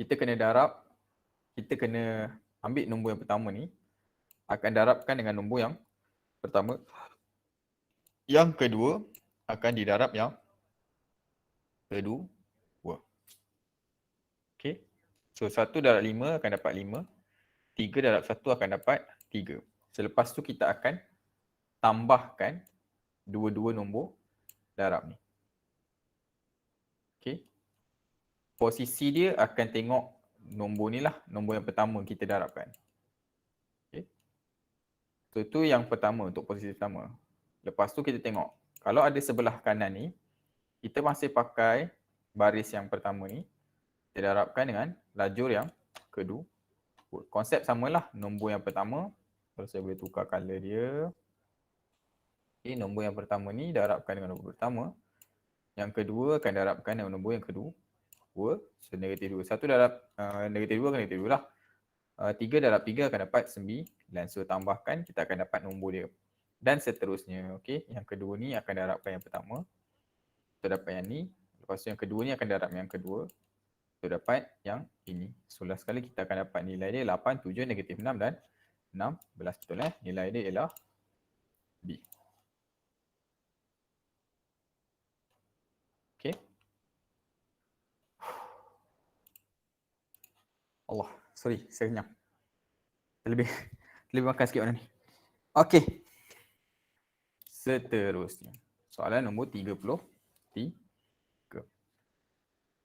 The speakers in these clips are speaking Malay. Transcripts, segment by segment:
kita kena darab, kita kena ambil nombor yang pertama ni, akan darabkan dengan nombor yang pertama. Yang kedua akan didarab yang kedua. Okay. So 1 darab 5 akan dapat 5. 3 darab 1 akan dapat 3. Selepas tu kita akan tambahkan dua-dua nombor darab ni. Okay. Posisi dia akan tengok nombor ni lah, nombor yang pertama kita darabkan. Okay. So tu yang pertama untuk posisi pertama. Lepas tu kita tengok, kalau ada sebelah kanan ni, kita masih pakai baris yang pertama ni, kita darabkan dengan lajur yang kedua. Konsep samalah, nombor yang pertama, kalau saya boleh tukar color dia. Okay, nombor yang pertama ni darabkan dengan nombor pertama. Yang kedua akan darabkan dengan nombor yang kedua. So negatif 2. 1 darab negatif 2 akan negatif 2 lah. 3 darab 3 akan dapat 9. So tambahkan, kita akan dapat nombor dia. Dan seterusnya. Okay. Yang kedua ni akan darabkan yang pertama. Kita dapat yang ni. Lepas tu yang kedua ni akan darab yang kedua. Kita dapat yang ini. So last sekali kita akan dapat nilai dia 8, 7, negatif 6 dan 16. Betul Nilai dia ialah B. Okay. Allah, sorry, saya kenyang. Lebih makan sikit mana ni. Okay. Seterusnya. Soalan nombor 33.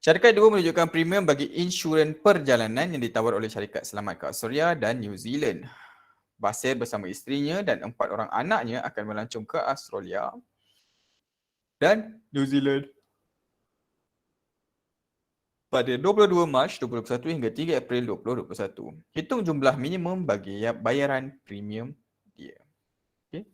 Syarikat 2 menunjukkan premium bagi insurans perjalanan yang ditawar oleh syarikat Selamat ke Australia dan New Zealand. Basir bersama isterinya dan 4 orang anaknya akan melancong ke Australia dan New Zealand pada 22 Mac 2021 hingga 3 April 2021. Hitung jumlah minimum bagi bayaran premium dia. Okay.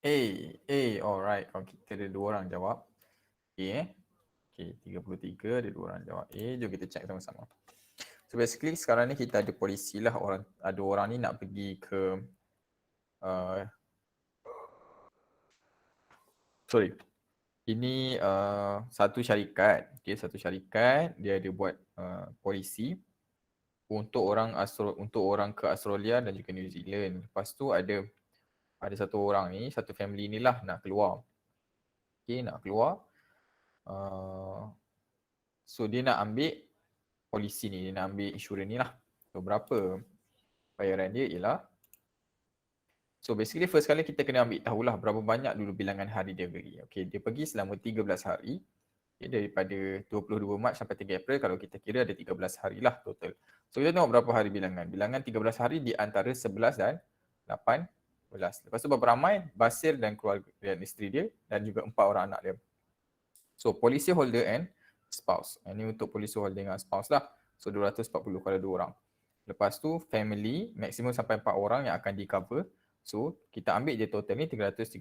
Alright. Kalau kita ada 2 orang jawab A Okay, 33 ada 2 orang jawab A. Jom kita check sama-sama. So basically sekarang ni kita ada polisi lah, ada orang ni nak pergi ke ini satu syarikat, okay, satu syarikat dia ada buat polisi untuk orang ke Australia dan juga New Zealand. Lepas tu ada satu orang ni, satu family ni lah nak keluar. Okay, nak keluar. So dia nak ambil polisi ni, dia nak ambil insurans ni lah. So berapa bayaran dia ialah, so basically first kali kita kena ambil tahulah berapa banyak dulu bilangan hari dia pergi. Okay, dia pergi selama 13 hari. Okay, daripada 22 Mac sampai 3 April, kalau kita kira ada 13 hari lah total. So kita tengok berapa hari bilangan. Bilangan 13 hari di antara 11 dan 18. Lepas tu berapa ramai Basir dan keluarga dan isteri dia dan juga 4 orang anak dia. So policy holder and spouse. Ini untuk policy holder dengan spouse lah. So 240 kalau 2 orang. Lepas tu family maksimum sampai 4 orang yang akan di cover. So kita ambil je total ni 339.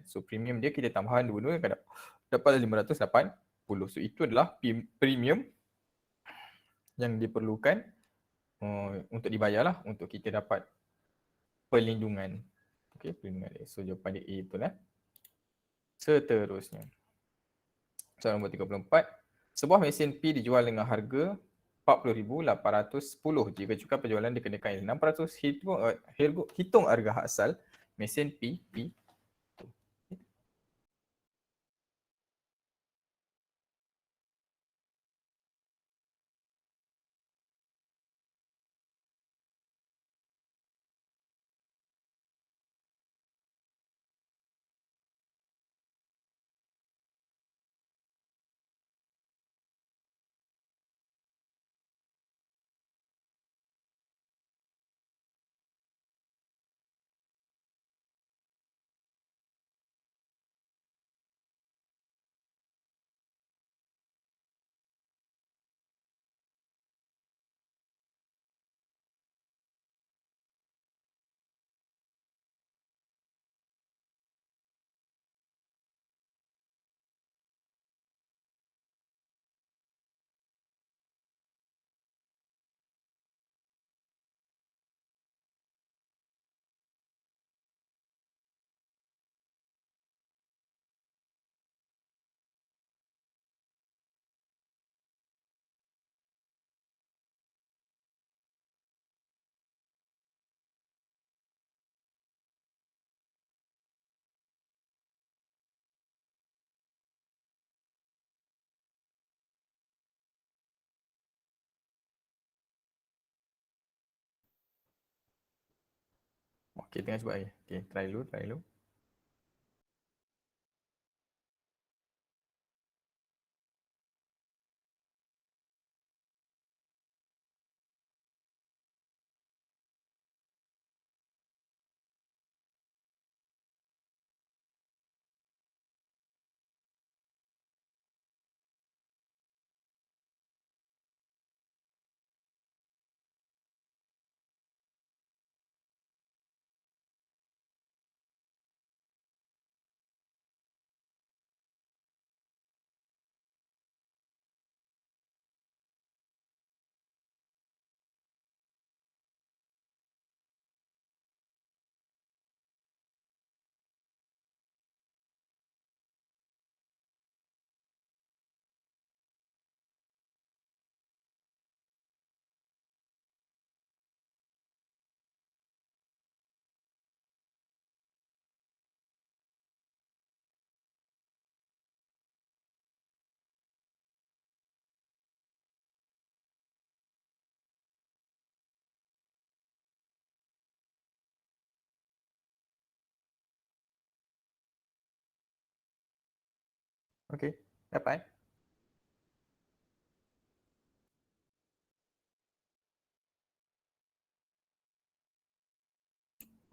So premium dia kita tambahan dua-dua akan dapat 580. So itu adalah premium yang diperlukan untuk dibayar lah untuk kita dapat perlindungan. Okay, perlindungan dia. So jawapan dia A betul lah. Seterusnya. Soalan nombor 34. Sebuah mesin P dijual dengan harga 40,810. Jika cukai penjualan dikenakan 6%, hitung harga hak asal mesin P. Okay, tengah cuba lagi. Okay, try dulu. Okay, dapat.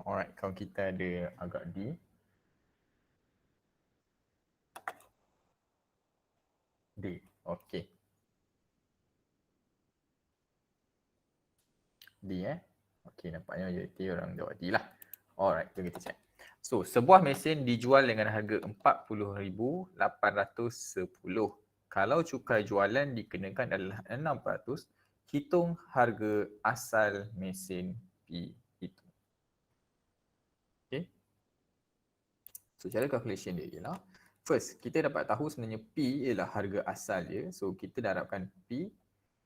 Alright, kalau kita ada agak D. Okay. D Okay, nampaknya majoriti orang jawab D lah. Alright, jom kita check. So, sebuah mesin dijual dengan harga 40,810. Kalau cukai jualan dikenakan adalah 6%, hitung harga asal mesin P itu. Okay. So, cara calculation dia ialah, first, kita dapat tahu sebenarnya P ialah harga asal dia. So, kita darabkan P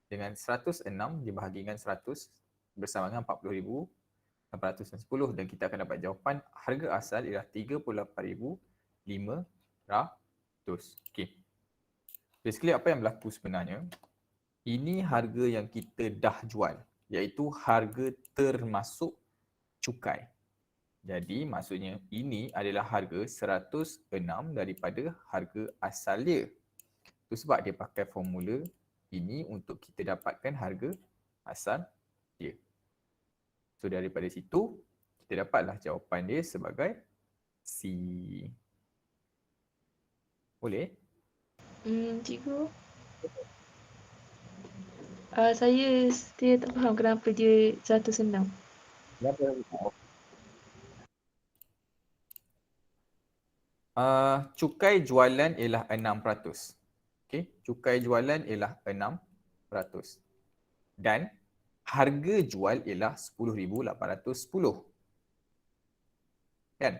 dengan 106 dibahagikan 100 bersama dengan 40,810 dan kita akan dapat jawapan harga asal ialah 38,500. Okay. Basically apa yang berlaku sebenarnya, ini harga yang kita dah jual, iaitu harga termasuk cukai. Jadi maksudnya ini adalah harga 106 daripada harga asal dia. Itu sebab dia pakai formula ini untuk kita dapatkan harga asal dia. So daripada situ, kita dapatlah jawapan dia sebagai C. Boleh? Cikgu, saya still tak faham kenapa dia 106. Cukai jualan ialah 6%. Okay? Cukai jualan ialah 6%. Dan harga jual ialah 10,810. Kan?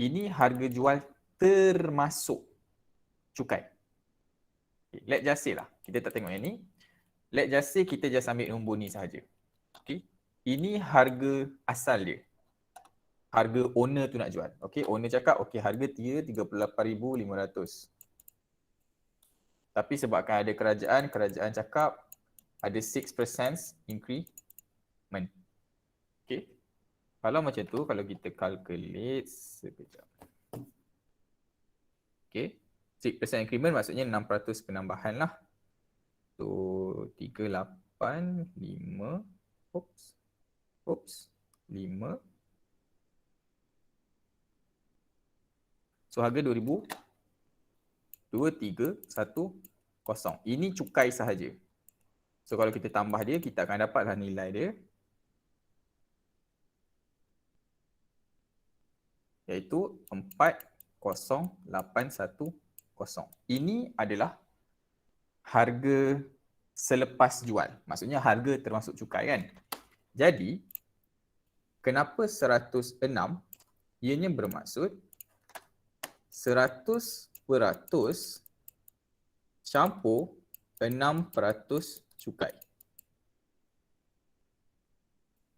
Ini harga jual termasuk cukai. Okay. Let's just say lah. Kita tak tengok yang ni. Let's just say kita just ambil nombor ni sahaja. Okay. Ini harga asal dia. Harga owner tu nak jual. Okay. Owner cakap, okay, harga 38,500. Tapi sebabkan ada kerajaan cakap ada 6% increment. Okay. Kalau macam tu, kalau kita calculate sekejap. Okay. 6% increment maksudnya 6% penambahan lah. So, 385, oops, 5. So, harga 2,2310. Ini cukai sahaja. So, kalau kita tambah dia, kita akan dapatlah nilai dia. Iaitu 4,0810. Ini adalah harga selepas jual. Maksudnya harga termasuk cukai kan. Jadi, kenapa 106? Ianya bermaksud 100% campur 6% cukai.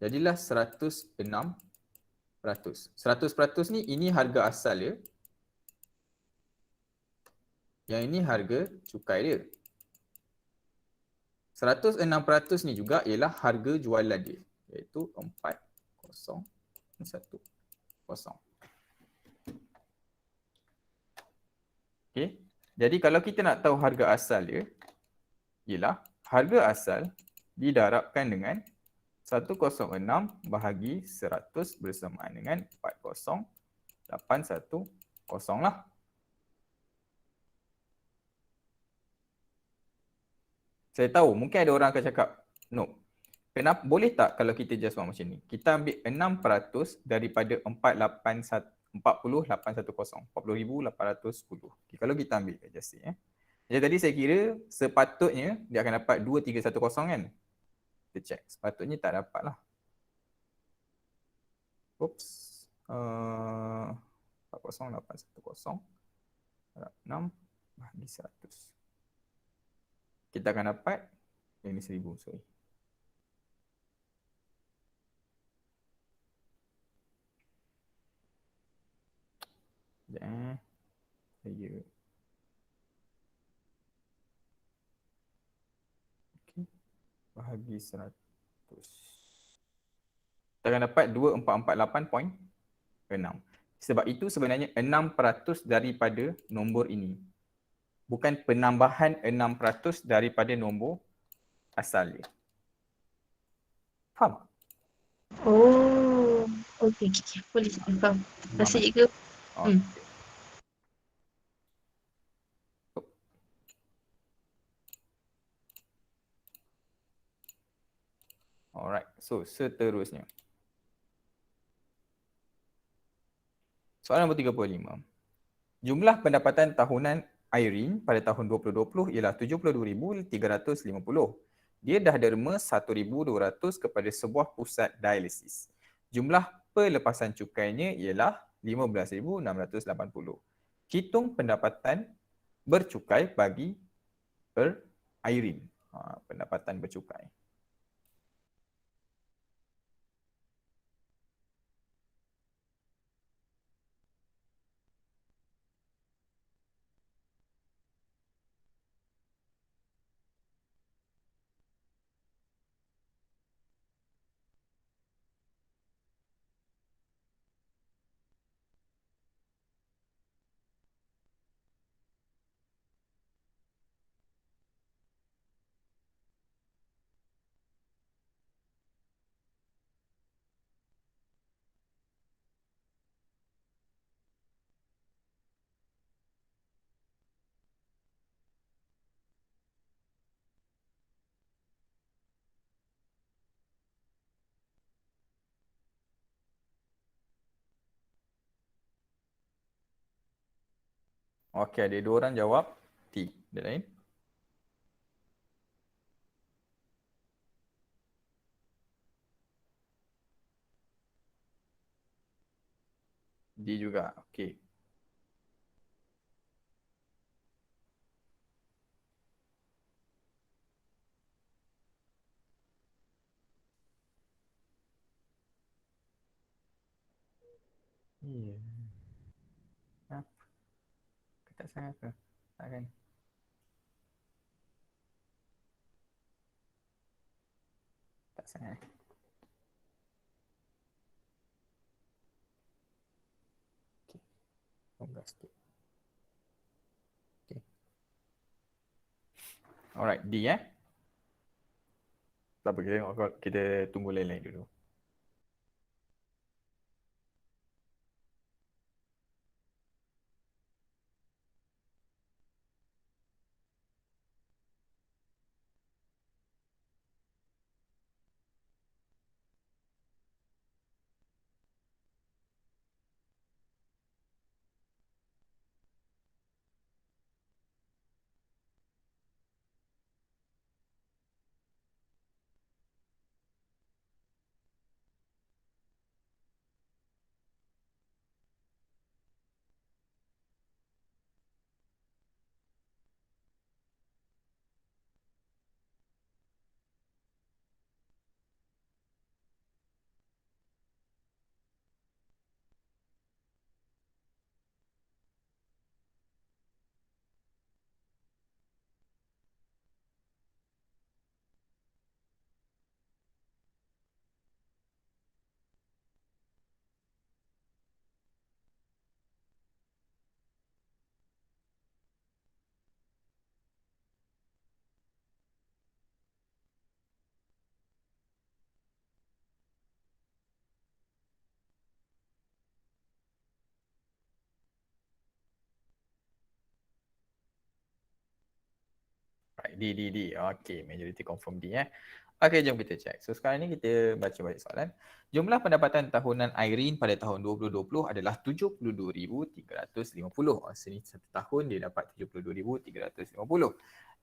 Jadilah 106%. 100% ni ini harga asal dia. Yang ini harga cukai dia. 106% ni juga ialah harga jualan dia. Iaitu 4,010. Okay. Jadi kalau kita nak tahu harga asal dia, ialah harga asal didarabkan dengan 106 bahagi 100 bersamaan dengan 4,0810 lah. Saya tahu mungkin ada orang akan cakap, no. Kenapa, boleh tak kalau kita just buat macam ni? Kita ambil 6% daripada 40,810. Okay, kalau kita ambil just say, Jadi tadi saya kira sepatutnya dia akan dapat 2310 kan? Kita check. Sepatutnya tak dapat lah. Oops. 4,810 darab 6 bahagi 100. Kita akan dapat yang ni 1000. Sorry. Sekejap saya. Okay. Bahagi 100. Kita akan dapat 2448.6. Sebab itu sebenarnya 6% daripada nombor ini. Bukan penambahan 6% daripada nombor asal dia. Faham? Oh, okey. Boleh faham. Terima kasih cikgu. Okay. Alright, so seterusnya. Soalan nombor 35. Jumlah pendapatan tahunan Irene pada tahun 2020 ialah 72,350. Dia dah derma 1,200 kepada sebuah pusat dialisis. Jumlah pelepasan cukainya ialah 15,680. Hitung pendapatan bercukai bagi per Irene. Pendapatan bercukai. Okey, ada dua orang jawab T. Ada lain? D juga. Okey. Yeah. Ha? Tak sangat ke? Tak kan? Tak sangat. Okey. Longgar sikit. Okey. Alright, D Tak apa, kita tunggu lain-lain dulu. Right, D. Okey, majority confirm D Okey, jom kita check. So sekarang ni kita baca balik soalan. Jumlah pendapatan tahunan Irene pada tahun 2020 adalah 72,350. Sini satu tahun dia dapat 72,350.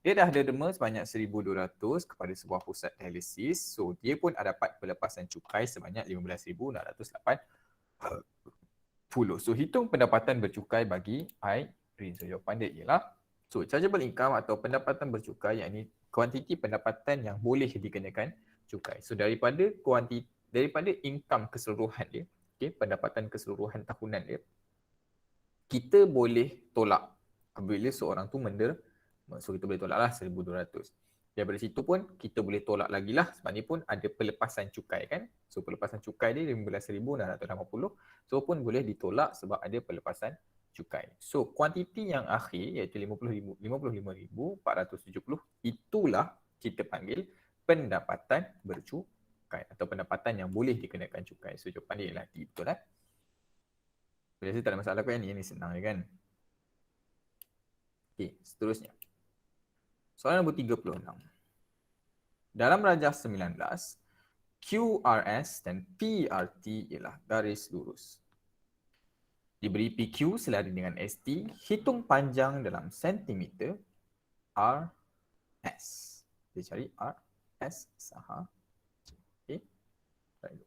Dia dah derma sebanyak 1,200 kepada sebuah pusat dialisis. So dia pun ada dapat pelepasan cukai sebanyak 15,680. So hitung pendapatan bercukai bagi Irene. So jawapan dia ialah so, chargeable income atau pendapatan bercukai, yang ini kuantiti pendapatan yang boleh dikenakan cukai. So, daripada income keseluruhan dia, okay, pendapatan keseluruhan tahunan dia, kita boleh tolak apabila seorang tu mendera. So, kita boleh tolak lah 1,200. Daripada situ pun, kita boleh tolak lagi lah sebab ni pun ada pelepasan cukai kan. So, pelepasan cukai dia 15,680. So, pun boleh ditolak sebab ada pelepasan cukai. So, kuantiti yang akhir iaitu 55,470 itulah kita panggil pendapatan bercukai atau pendapatan yang boleh dikenakan cukai. So, jawapan dia ialah D, betul kan? Biasa tak ada masalah kan? Ini senang je kan? Okey, seterusnya. Soalan nombor 36. Dalam rajah 19, QRS dan PRT ialah garis lurus. Diberi PQ selari dengan ST, hitung panjang dalam sentimeter RS. Dia cari RS saha. Okay. Right.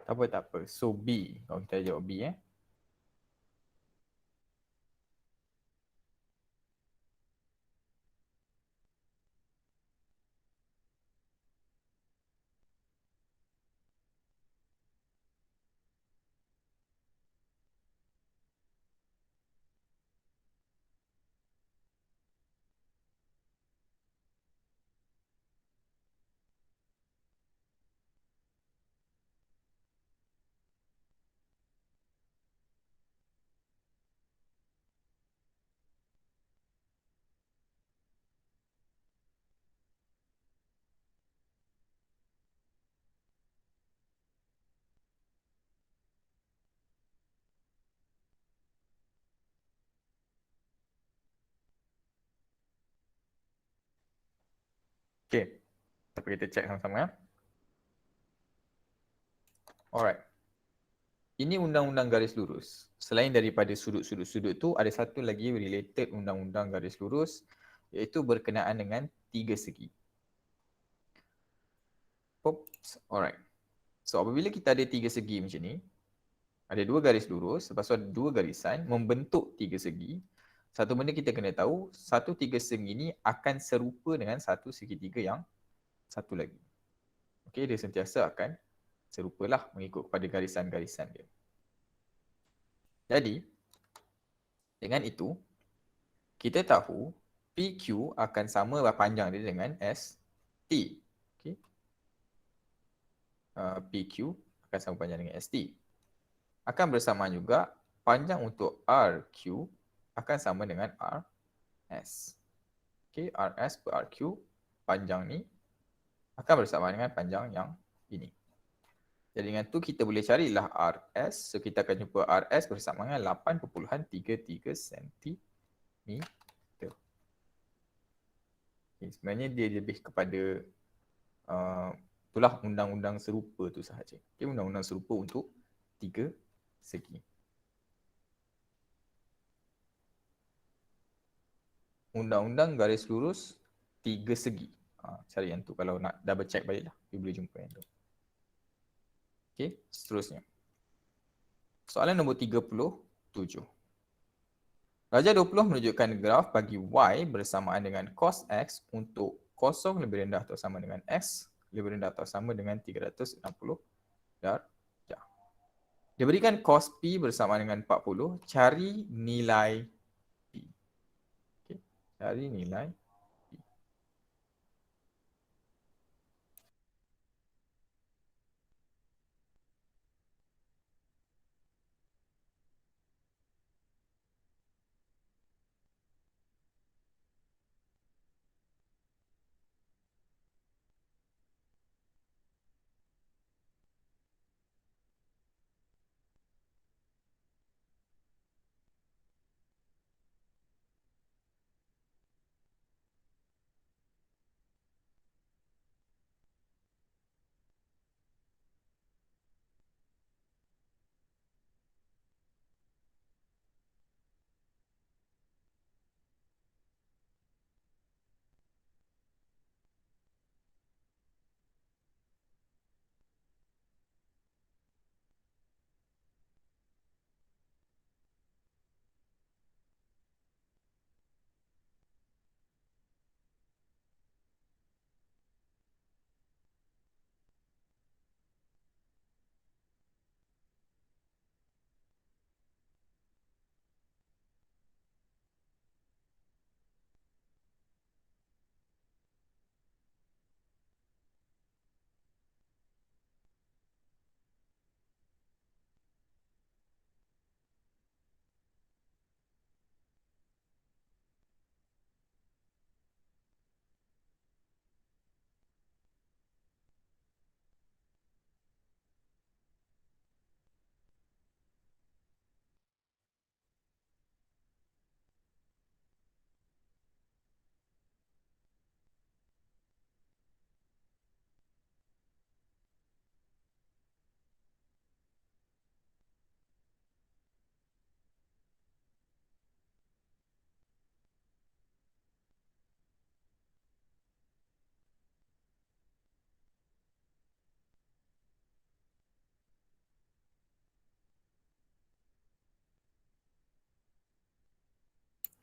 Tak apa, tak apa. So B. Kalau kita jawab B Okay. Tapi kita check sama-sama ya. Alright. Ini undang-undang garis lurus. Selain daripada sudut-sudut-sudut tu, ada satu lagi related undang-undang garis lurus, iaitu berkenaan dengan tiga segi. Oops. Alright. So apabila kita ada tiga segi macam ni, ada dua garis lurus, lepas tu ada dua garisan membentuk tiga segi. Satu benda kita kena tahu, satu tiga segi ni akan serupa dengan satu segitiga yang satu lagi. Okey, dia sentiasa akan serupalah mengikut kepada garisan-garisan dia. Jadi, dengan itu, kita tahu PQ akan sama panjang dia dengan ST. Okey. PQ akan sama panjang dengan ST. Akan bersamaan juga panjang untuk RQ akan sama dengan RS. Okay, RS per RQ, panjang ni akan bersamaan dengan panjang yang ini. Jadi dengan tu kita boleh carilah RS. So kita akan jumpa RS bersama dengan 8.33 cm. Okay, sebenarnya dia lebih kepada itulah undang-undang serupa tu sahaja. Okay, undang-undang serupa untuk tiga segi. Undang-undang garis lurus tiga segi. Cari yang tu kalau nak double check balik lah. You boleh jumpa yang tu. Okay, seterusnya. Soalan nombor 37. Darjah 20 menunjukkan graf bagi Y bersamaan dengan cos X untuk kosong lebih rendah atau sama dengan X lebih rendah atau sama dengan 360 darjah. Diberikan cos P bersama dengan 40, cari nilai P. Okay. Cari nilai P.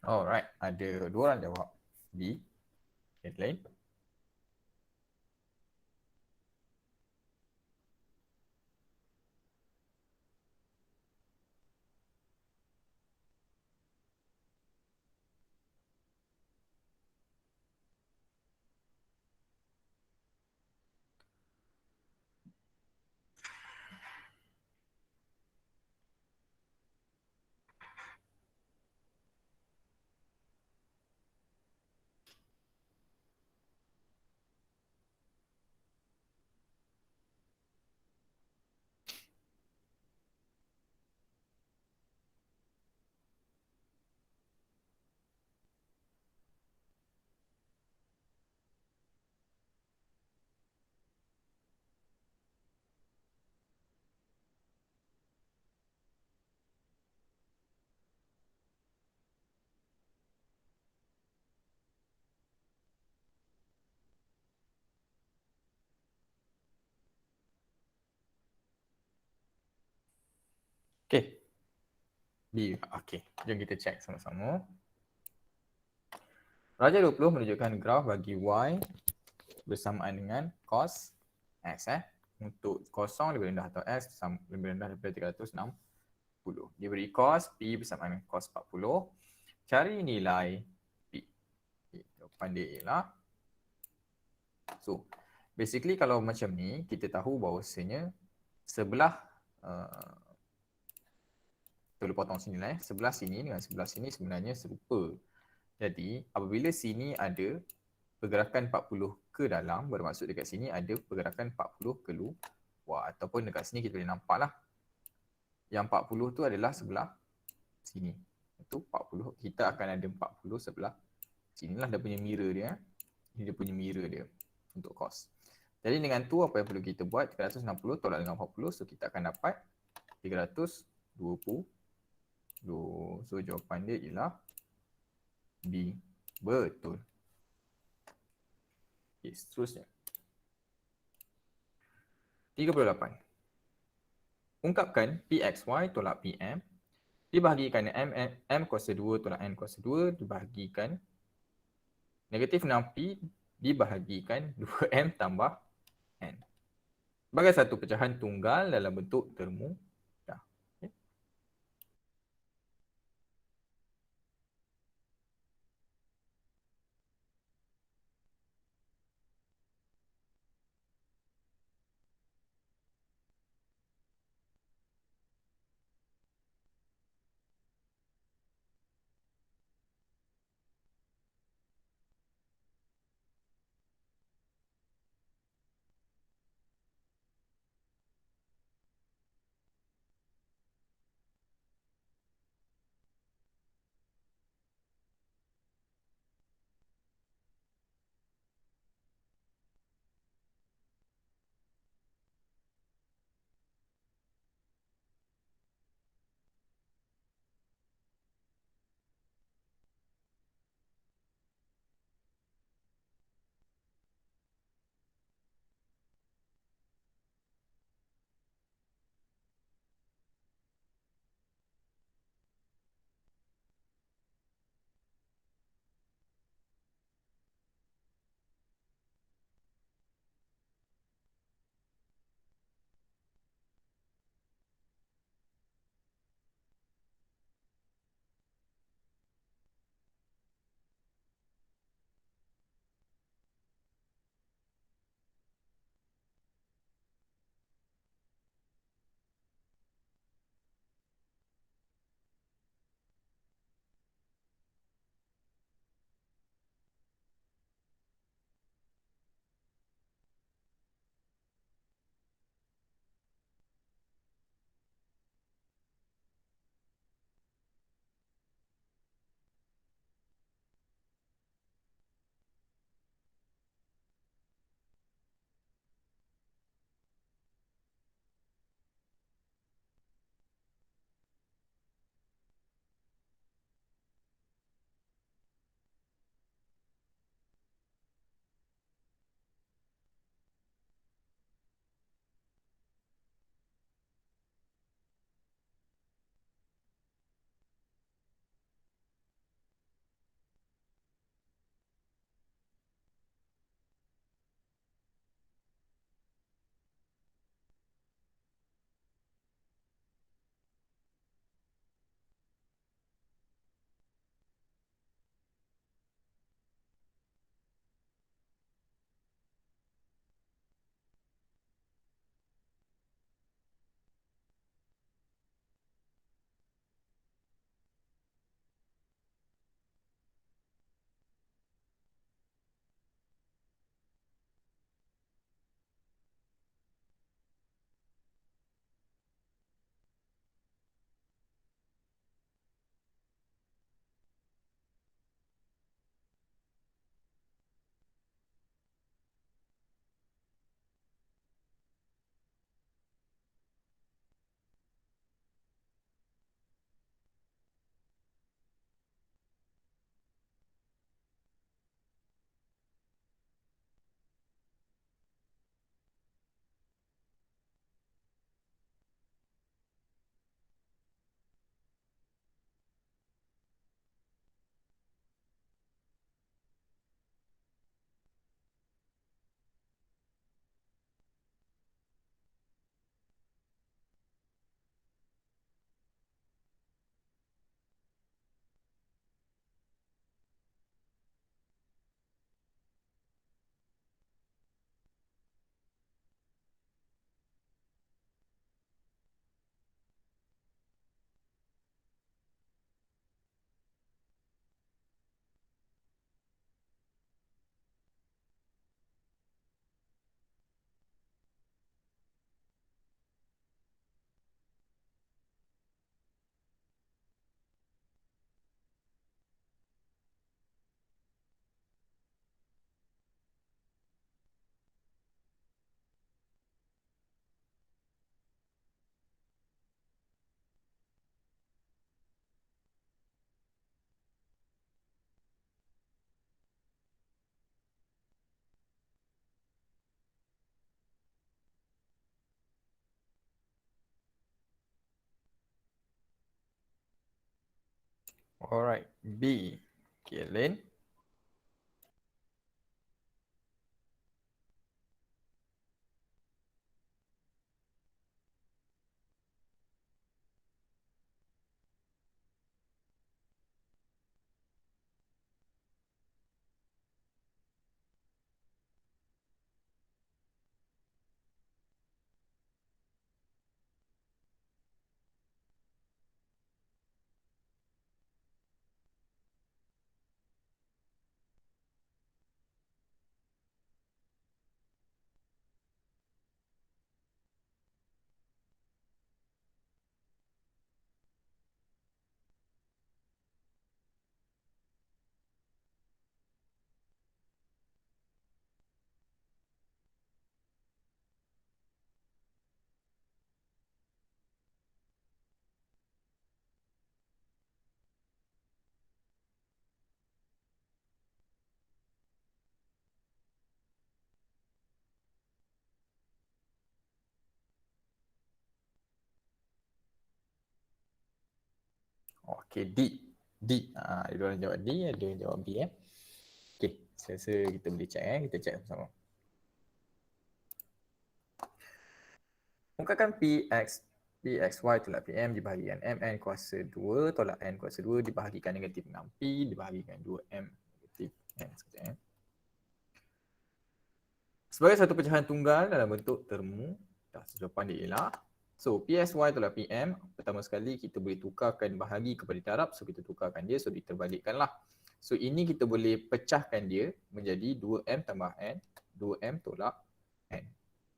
Alright, ada dua orang jawab di headline. Okay. B. Okay. Jom kita check sama-sama. Raja 20 menunjukkan graf bagi Y bersamaan dengan cos X. Untuk kosong lebih rendah atau X lebih rendah daripada 360. Dia beri cos P bersamaan dengan cos 40. Cari nilai P. Jawapan dia ialah. So, basically kalau macam ni, kita tahu bahawasanya sebelah boleh potong sini lah. Sebelah sini dengan sebelah sini sebenarnya serupa. Jadi apabila sini ada pergerakan 40 ke dalam, bermaksud dekat sini ada pergerakan 40 keluar. Ataupun dekat sini kita boleh nampak lah. Yang 40 tu adalah sebelah sini. Itu 40. Kita akan ada 40 sebelah sini lah dia punya mirror dia. Ini dia punya mirror dia untuk cos. Jadi dengan tu apa yang perlu kita buat? 360 tolak dengan 40. So kita akan dapat 320. So jawapan dia ialah B. Betul. Okay, seterusnya. 38. Ungkapkan PXY tolak PM dibahagikan M kuasa 2 tolak N kuasa 2 dibahagikan negatif 6P dibahagikan 2M tambah N. Sebagai satu pecahan tunggal dalam bentuk termudah. Okay. Alright, B. Okay, Lane. Okay, D. D. Ada orang jawab D, ada orang jawab B Okay, saya rasa kita boleh check kita check sama-sama. Ungkapkan PXY tolak PM dibahagikan MN kuasa 2 tolak N kuasa 2 dibahagikan negatif 6P dibahagikan 2M negatif N. Sebagai satu pecahan tunggal dalam bentuk termu, jawapan dia ialah so PSY tolak PM, pertama sekali kita boleh tukarkan bahagi kepada darab, so kita tukarkan dia, so diterbalikkan lah. So ini kita boleh pecahkan dia menjadi 2M tambah N, 2M tolak N.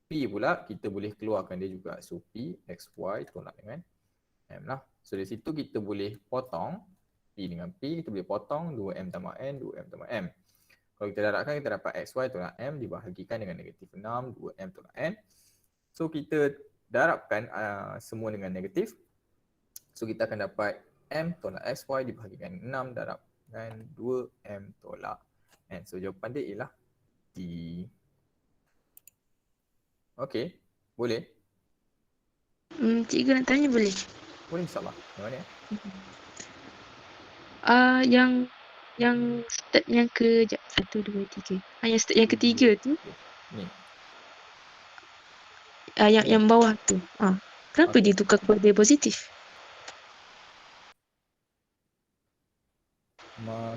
P pula kita boleh keluarkan dia juga, so P XY tolak dengan M lah. So dari situ kita boleh potong P dengan P, kita boleh potong 2M tambah N, 2M tambah M. Kalau kita darabkan, kita dapat XY tolak M dibahagikan dengan negatif 6, 2M tolak N. So kita darabkan semua dengan negatif. So kita akan dapat M tolak XY dibahagikan 6 darabkan 2M tolak N. So jawapan dia ialah D. Okay, boleh? Cikgu nak tanya boleh? Boleh insyaAllah. Yang mana? Yang step yang ke 1, 2, 3. Yang step yang ketiga tu, Ni. yang bawah tu. Kenapa Okay. dia tukar kepada positif?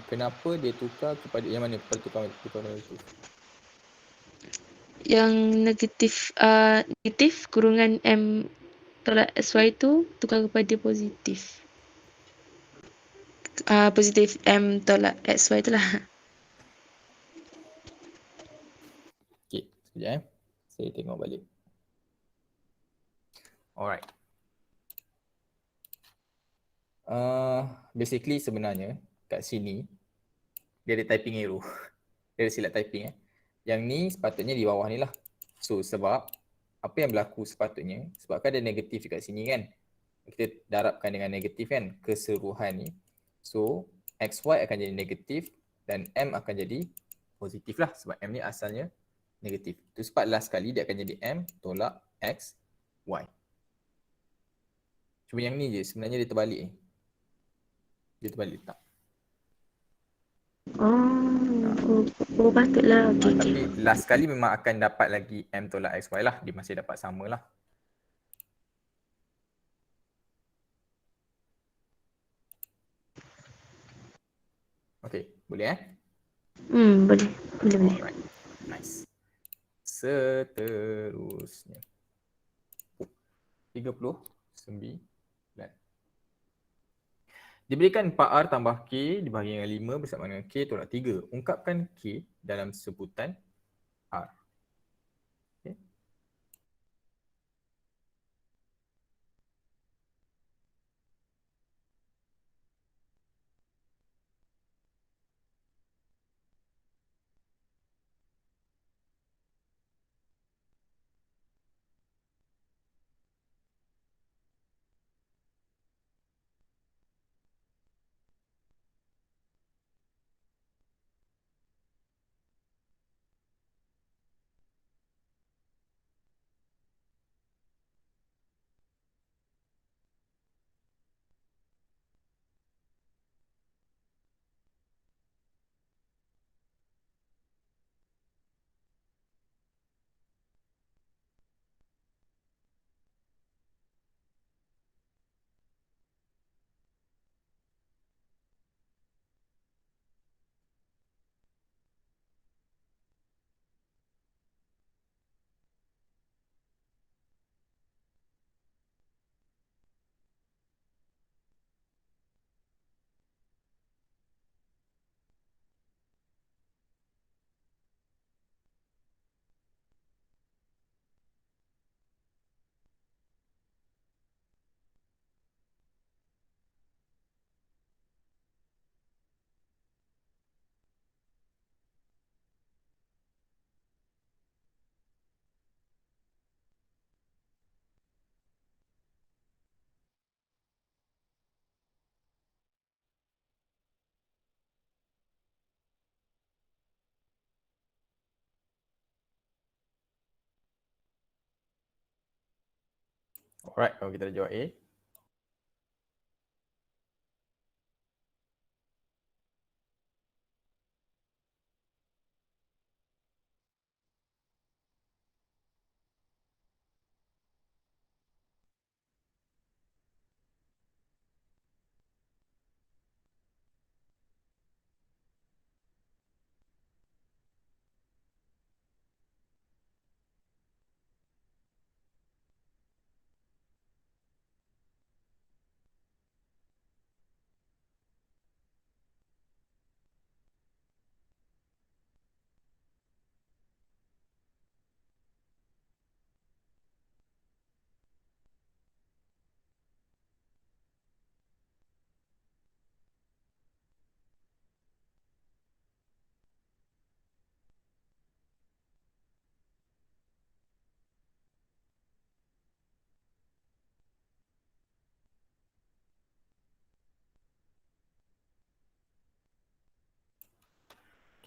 Kenapa dia tukar kepada yang mana? Tukar negatif. Yang negatif kurungan M tolak SY tu tukar kepada positif. Positif M tolak XY tu lah. Okay, sekejap saya tengok balik. Alright. Basically sebenarnya kat sini dia ada typing error. Dia ada silap typing Yang ni sepatutnya di bawah ni lah. So sebab apa yang berlaku sepatutnya, sebab kan ada negatif dekat sini kan. Kita darabkan dengan negatif kan keseluruhan ni. So XY akan jadi negatif dan M akan jadi positif lah sebab M ni asalnya negatif. Itu sebab last kali dia akan jadi M tolak X, Y. Cuma yang ni je sebenarnya dia terbalik ni. Dia terbalik tak? Patutlah. Okay. Tapi last kali memang akan dapat lagi M tolak XY lah. Dia masih dapat sama lah. Okay, boleh Boleh. Alright, nice. Seterusnya 39. Diberikan 4R tambah K dibahagi dengan 5 bersama dengan K tolak 3. Ungkapkan K dalam sebutan R. Okay. Alright, kalau kita dah jawab A.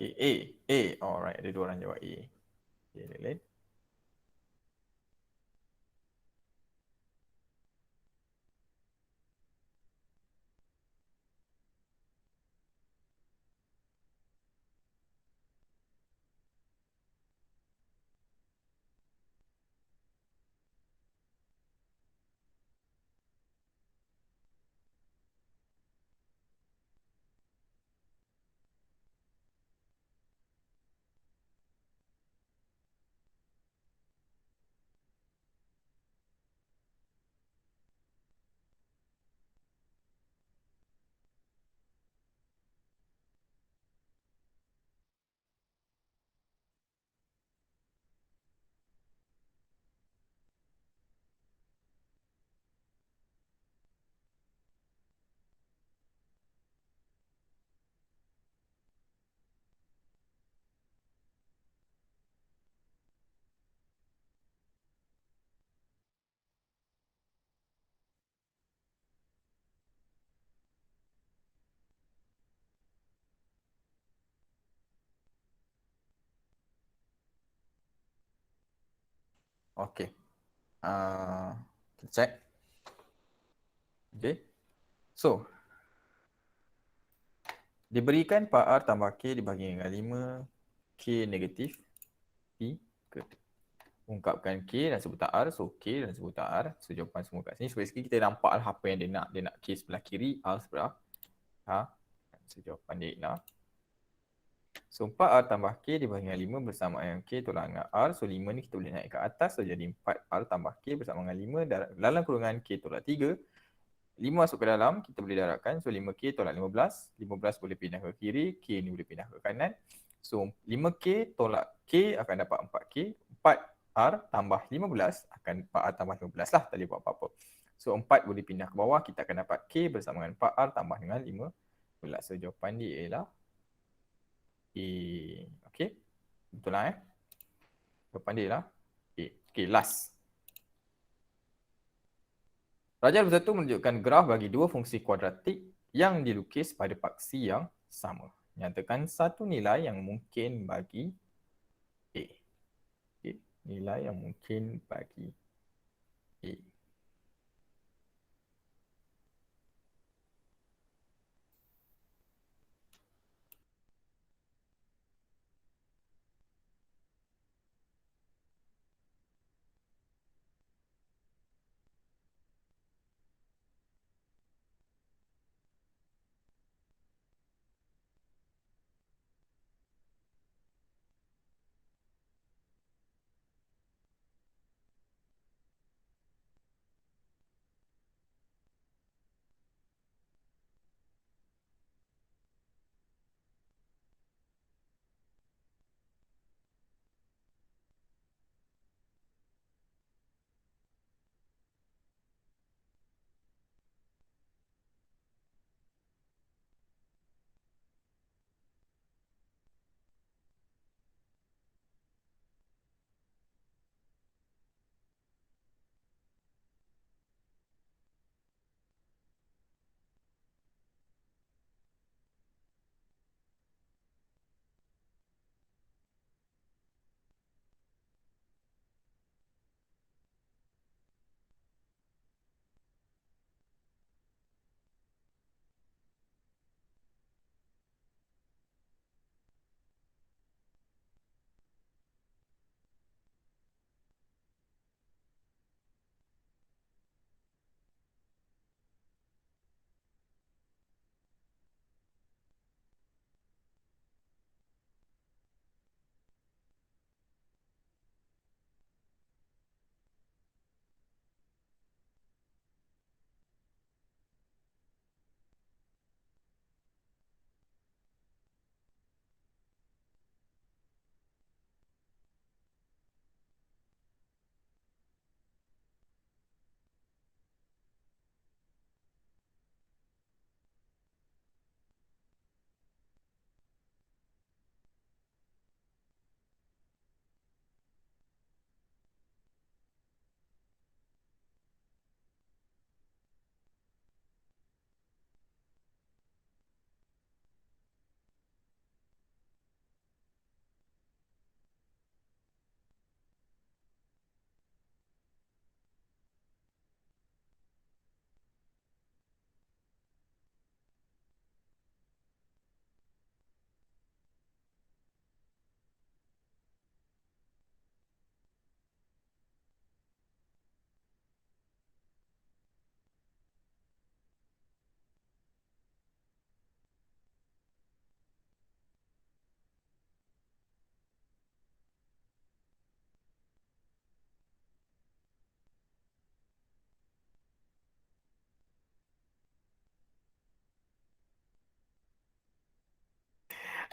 Okay, A. A. Alright, ada dua orang jawab A. Okay, lain. Okay. Kita check. Okay. So, diberikan Pak R tambah K dibagi dengan 5, K negatif, P ke. Ungkapkan K dan sebutan R. So, K dan sebutan R. So, jawapan semua kat sini. So, basically kita nampak lah apa yang dia nak. Dia nak K sebelah kiri, R sebelah ha. So, jawapan dia ialah. So, 4R tambah K dibagi dengan 5 bersama dengan K tolak dengan R. So, 5 ni kita boleh naik ke atas. So, jadi 4R tambah K bersama dengan 5. Dalam kurungan K tolak 3. 5 masuk ke dalam, kita boleh darabkan. So, 5K tolak 15. 15 boleh pindah ke kiri. K ni boleh pindah ke kanan. So, 5K tolak K akan dapat 4K. 4R tambah 15 akan 4R tambah 15 lah. Tak boleh buat apa-apa. So, 4 boleh pindah ke bawah. Kita akan dapat K bersama dengan 4R tambah dengan 15. So, jawapan dia ialah A. Okay. Betul lah Jawapan dia ialah A. Okay, last. Rajah bersatu menunjukkan graf bagi dua fungsi kuadratik yang dilukis pada paksi yang sama. Nyatakan satu nilai yang mungkin bagi A. Okay. Nilai yang mungkin bagi A.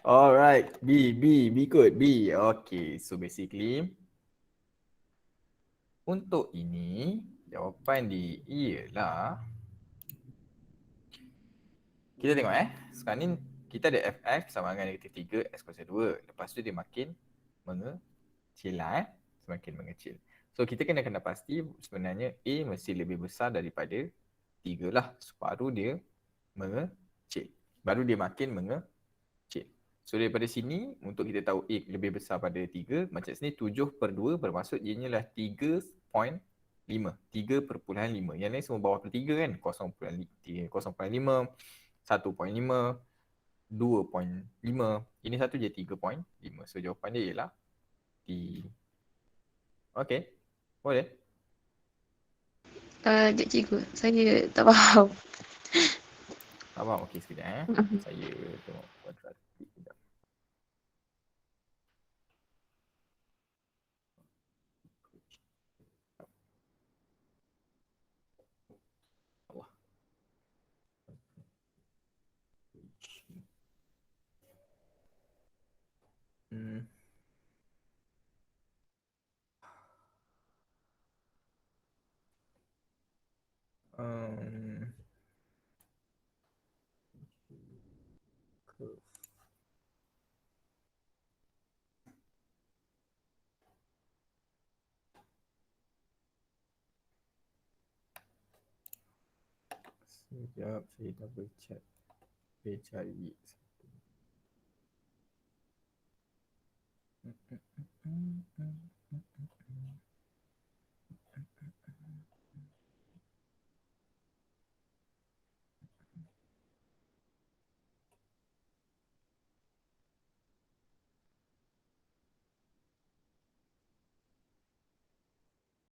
Alright, B kot, B. Okay, so basically untuk ini jawapan D ialah kita tengok sekarang ni kita ada FF sama dengan negatif 3 X kuasa 2. Lepas tu dia makin mengecil lah semakin mengecil. So kita kena pasti sebenarnya A mesti lebih besar daripada 3 lah. So, baru dia mengecil. Baru dia makin mengecil. So daripada sini untuk kita tahu A lebih besar pada 3, macam sini 7/2 bermaksud ianya lah 3.5. 3/5. Yang lain semua bawah 3 kan? 0.5, 1.5, 2.5. Ini satu je 3.5. So jawapan dia ialah D. Okay. Boleh? Sekejap cikgu, saya tak faham. Tak faham? Okay, sekejap Saya tengok kuadratik sekejap. Allah. Hmm. Um, curve. Sekejap, saya double check. Saya cari satu.